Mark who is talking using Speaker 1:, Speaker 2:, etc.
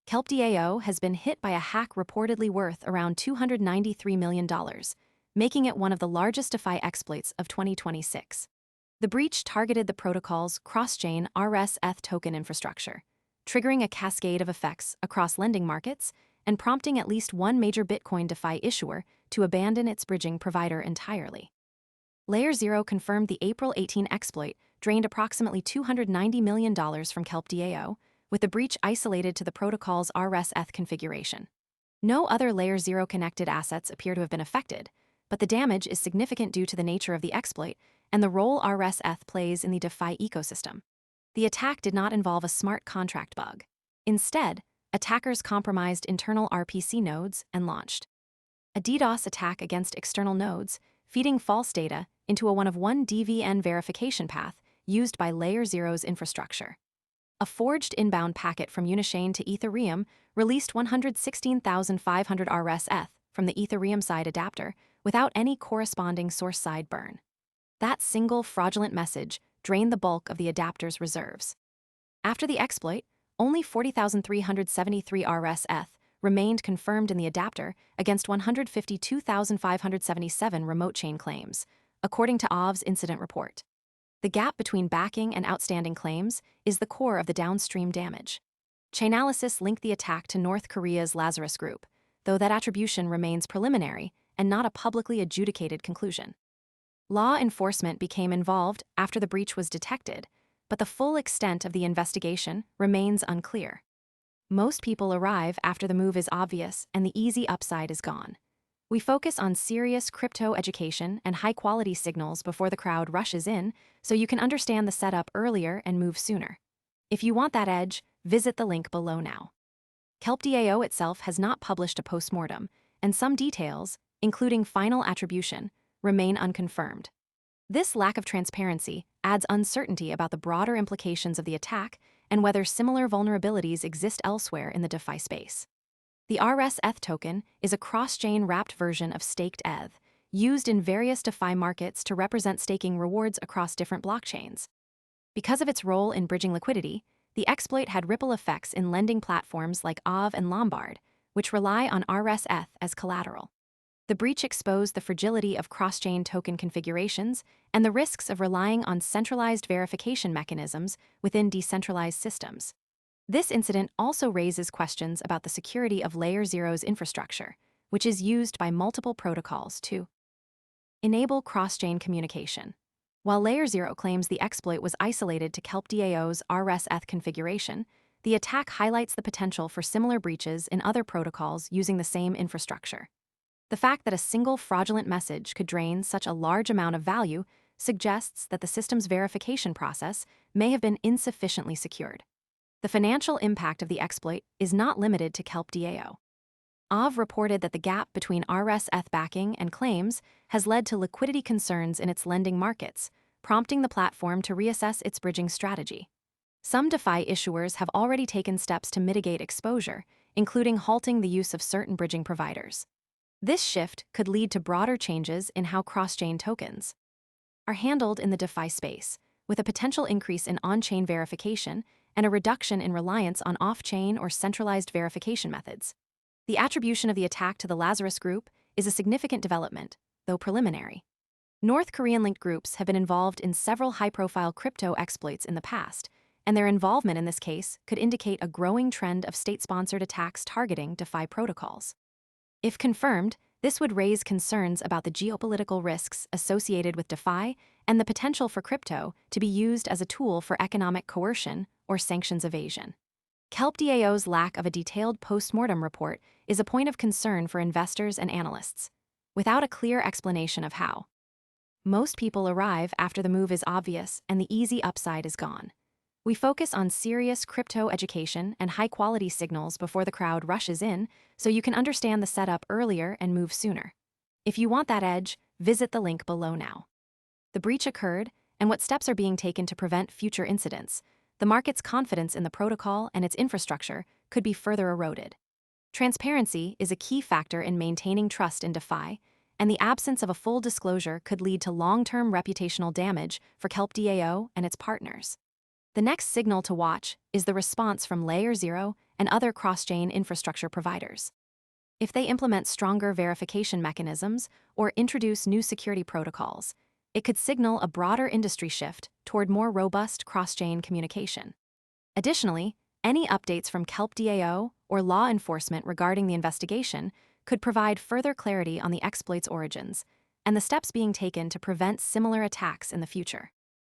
Speaker 1: KelpDAO has been hit by a hack reportedly worth around $293 million, making it one of the largest DeFi exploits of 2026. The breach targeted the protocol's cross-chain rsETH token infrastructure, triggering a cascade of effects across lending markets and prompting at least one major Bitcoin DeFi issuer to abandon its bridging provider entirely. Layer 0 confirmed the April 18 exploit drained approximately $290 million from KelpDAO, with the breach isolated to the protocol's rsETH configuration. No other Layer 0 connected assets appear to have been affected, but the damage is significant due to the nature of the exploit and the role rsETH plays in the DeFi ecosystem. The attack did not involve a smart contract bug. Instead, attackers compromised internal RPC nodes and launched a DDoS attack against external nodes, feeding false data into a one-of-one DVN verification path used by Layer 0's infrastructure. A forged inbound packet from Unichain to Ethereum released 116,500 rsETH from the Ethereum side adapter without any corresponding source side burn. That single fraudulent message drained the bulk of the adapter's reserves. After the exploit, only 40,373 rsETH remained confirmed in the adapter against 152,577 remote chain claims, according to Aave's incident report. The gap between backing and outstanding claims is the core of the downstream damage. Chainalysis linked the attack to North Korea's Lazarus group, though that attribution remains preliminary and not a publicly adjudicated conclusion. Law enforcement became involved after the breach was detected, but the full extent of the investigation remains unclear. Most people arrive after the move is obvious and the easy upside is gone. We focus on serious crypto education and high-quality signals before the crowd rushes in, so you can understand the setup earlier and move sooner. If you want that edge, visit the link below now. KelpDAO itself has not published a postmortem, and some details, including final attribution, remain unconfirmed. This lack of transparency adds uncertainty about the broader implications of the attack and whether similar vulnerabilities exist elsewhere in the DeFi space. The rsETH token is a cross-chain wrapped version of staked ETH, used in various DeFi markets to represent staking rewards across different blockchains. Because of its role in bridging liquidity, the exploit had ripple effects in lending platforms like Aave and Lombard, which rely on rsETH as collateral. The breach exposed the fragility of cross-chain token configurations and the risks of relying on centralized verification mechanisms within decentralized systems. This incident also raises questions about the security of Layer 0's infrastructure, which is used by multiple protocols to enable cross-chain communication. While Layer 0 claims the exploit was isolated to KelpDAO's rsETH configuration, the attack highlights the potential for similar breaches in other protocols using the same infrastructure. The fact that a single fraudulent message could drain such a large amount of value suggests that the system's verification process may have been insufficiently secured. The financial impact of the exploit is not limited to KelpDAO. Aave reported that the gap between rsETH backing and claims has led to liquidity concerns in its lending markets, prompting the platform to reassess its bridging strategy. Some DeFi issuers have already taken steps to mitigate exposure, including halting the use of certain bridging providers. This shift could lead to broader changes in how cross-chain tokens are handled in the DeFi space, with a potential increase in on-chain verification and a reduction in reliance on off-chain or centralized verification methods. The attribution of the attack to the Lazarus group is a significant development, though preliminary. North Korean-linked groups have been involved in several high-profile crypto exploits in the past, and their involvement in this case could indicate a growing trend of state-sponsored attacks targeting DeFi protocols. If confirmed, this would raise concerns about the geopolitical risks associated with DeFi and the potential for crypto to be used as a tool for economic coercion or sanctions evasion. KelpDAO's lack of a detailed postmortem report is a point of concern for investors and analysts, without a clear explanation of how. Most people arrive after the move is obvious and the easy upside is gone. We focus on serious crypto education and high-quality signals before the crowd rushes in, so you can understand the setup earlier and move sooner. If you want that edge, visit the link below now. The breach occurred, and what steps are being taken to prevent future incidents. The market's confidence in the protocol and its infrastructure could be further eroded. Transparency is a key factor in maintaining trust in DeFi, and the absence of a full disclosure could lead to long-term reputational damage for KelpDAO and its partners. The next signal to watch is the response from Layer 0 and other cross-chain infrastructure providers. If they implement stronger verification mechanisms or introduce new security protocols, it could signal a broader industry shift toward more robust cross-chain communication. Additionally, any updates from KelpDAO or law enforcement regarding the investigation could provide further clarity on the exploit's origins and the steps being taken to prevent similar attacks in the future.